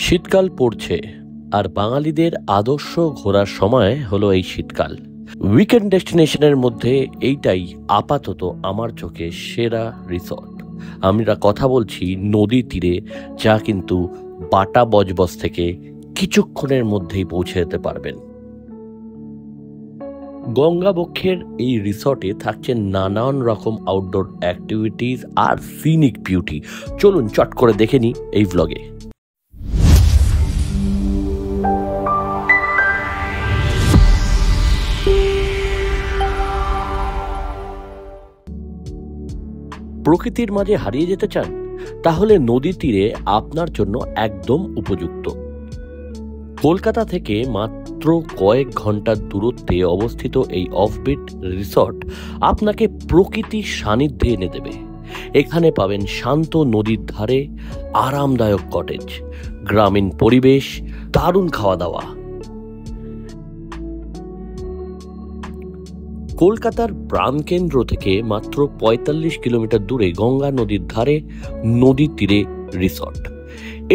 শীতকাল পড়ছে আর বাঙালিদের আদর্শ ঘোরার সময় হলো এই শীতকাল। উইকেন্ড ডেস্টিনেশনের মধ্যে এইটাই আপাতত আমার চোখে সেরা রিসর্ট। আমরা কথা বলছি নদী তীরে, যা কিন্তু বাটা বজবজ থেকে কিছুক্ষণের মধ্যেই পৌঁছে যেতে পারবেন। গঙ্গাবক্ষের এই রিসর্টে থাকছে নানান রকম আউটডোর অ্যাক্টিভিটিস আর সিনিক বিউটি। চলুন চট করে দেখে নিই এই ভ্লগে। প্রকৃতির মাঝে হারিয়ে যেতে চান? তাহলে নদী তীরে আপনার জন্য একদম উপযুক্ত। কলকাতা থেকে মাত্র কয়েক ঘন্টার দূরত্বে অবস্থিত এই অফবিট রিসর্ট আপনাকে প্রকৃতির সান্নিধ্যে এনে দেবে। এখানে পাবেন শান্ত নদীর ধারে আরামদায়ক কটেজ, গ্রামীণ পরিবেশ, দারুণ খাওয়া দাওয়া। কলকাতার প্রাণকেন্দ্র থেকে মাত্র ৪৫ কিলোমিটার দূরে গঙ্গা নদীর ধারে নদী তীরে রিসর্ট।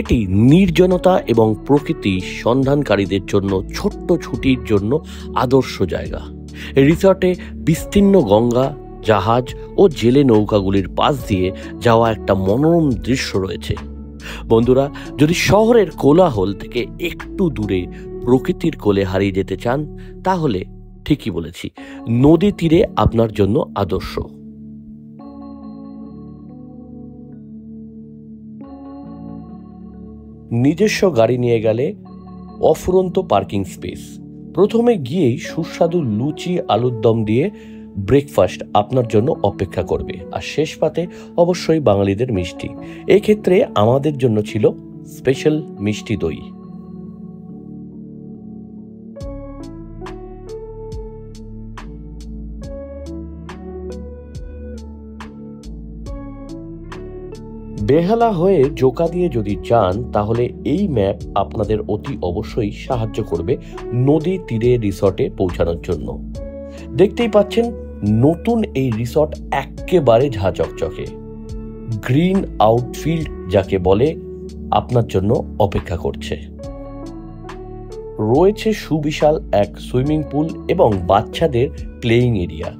এটি নির্জনতা এবং প্রকৃতি সন্ধানকারীদের জন্য ছোট্ট ছুটির জন্য আদর্শ জায়গা। রিসর্টে বিস্তীর্ণ গঙ্গা, জাহাজ ও জেলে নৌকাগুলির পাশ দিয়ে যাওয়া একটা মনোরম দৃশ্য রয়েছে। বন্ধুরা, যদি শহরের কোলাহল থেকে একটু দূরে প্রকৃতির কোলে হারিয়ে যেতে চান, তাহলে ঠিকই বলেছি, নদী তীরে আপনার জন্য আদর্শ। নিজস্ব গাড়ি নিয়ে গেলে অফুরন্ত পার্কিং স্পেস। প্রথমে গিয়েই সুস্বাদু লুচি আলুর দম দিয়ে ব্রেকফাস্ট আপনার জন্য অপেক্ষা করবে, আর শেষ পাতে অবশ্যই বাঙালিদের মিষ্টি। এই ক্ষেত্রে আমাদের জন্য ছিল স্পেশাল মিষ্টি দই। বেহালা হয়ে জোকা দিয়ে যদি যান, তাহলে এই ম্যাপ আপনাদের অতি অবশ্যই সাহায্য করবে নদী তীরে রিসর্টে পৌঁছানোর জন্য। দেখতেই পাচ্ছেন নতুন এই রিসর্ট একেবারে ঝাঁচকচকে। গ্রিন আউটফিল্ড যাকে বলে, আপনার জন্য অপেক্ষা করছে। রয়েছে সুবিশাল এক সুইমিং পুল এবং বাচ্চাদের প্লেয়িং এরিয়া।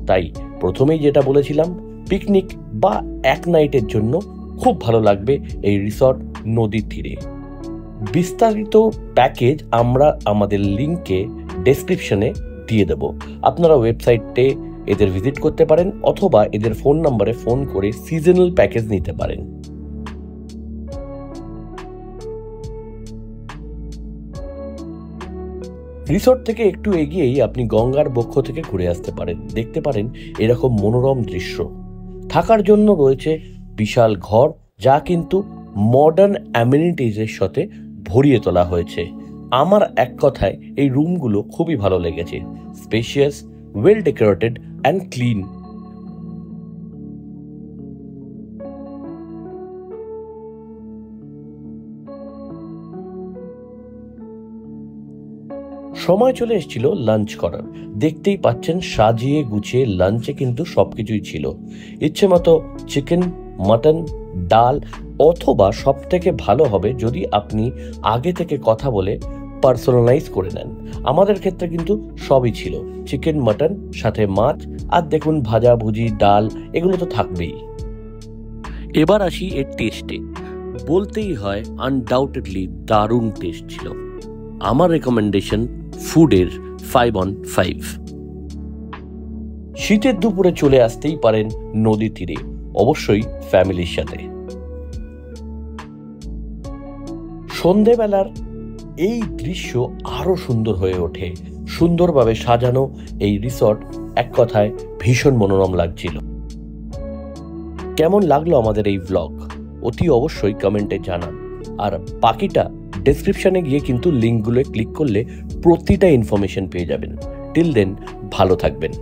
তাই প্রথমেই যেটা বলেছিলাম, পিকনিক বা এক নাইটের জন্য খুব ভালো লাগবে এই রিসর্ট নদীর তীরে। বিস্তারিত প্যাকেজ আমরা আমাদের লিঙ্কে ডেসক্রিপশনে দিয়ে দেব। আপনারা ওয়েবসাইটে এদের ভিজিট করতে পারেন অথবা এদের ফোন নম্বরে ফোন করে সিজনাল প্যাকেজ নিতে পারেন। রিসর্ট থেকে একটু এগিয়েই আপনি গঙ্গার বক্ষ থেকে ঘুরে আসতে পারেন। দেখতে পারেন এরকম মনোরম দৃশ্য। থাকার জন্য রয়েছে বিশাল ঘর, যা কিন্তু মডার্ন অ্যামিনিটিজের সাথে ভরিয়ে তোলা হয়েছে। আমার এক কথায় এই রুমগুলো খুবই ভালো লেগেছে। Spacious, well decorated and clean. সময় চলে এসেছিল লাঞ্চ করার। দেখতেই পাচ্ছেন সাজিয়ে গুছিয়ে লাঞ্চে কিন্তু সবকিছুই ছিল। ইচ্ছে মতো চিকেন, মাটন, ডাল, অথবা সব থেকে ভালো হবে যদি আপনি আগে থেকে কথা বলে পার্সোনালাইজ করে নেন। আমাদের ক্ষেত্রে কিন্তু সবই ছিল, চিকেন, মাটন, সাথে মাছ, আর দেখুন ভাজা ভুজি, ডাল, এগুলো তো থাকবেই। এবার আসি এর টেস্টে। বলতেই হয় আনডাউটেডলি দারুণ টেস্ট ছিল। আমার রেকমেন্ডেশন ফুডের 5/5। শীতের দুপুরে চলে আসতেই পারেন নদী তীরে, অবশ্যই ফ্যামিলির সাথে। সন্ধেবেলার এই দৃশ্য আরো সুন্দর হয়ে ওঠে। সুন্দরভাবে সাজানো এই রিসর্ট এক কথায় ভীষণ মনোরম লাগছিল। কেমন লাগলো আমাদের এই ভ্লগ? অতি অবশ্যই কমেন্টে জানান। আর বাকিটা ডেসক্রিপশনে গিয়ে কিন্তু লিঙ্কগুলো ক্লিক করলে প্রতিটা ইনফরমেশন পেয়ে যাবেন। টিল দেন, ভালো থাকবেন।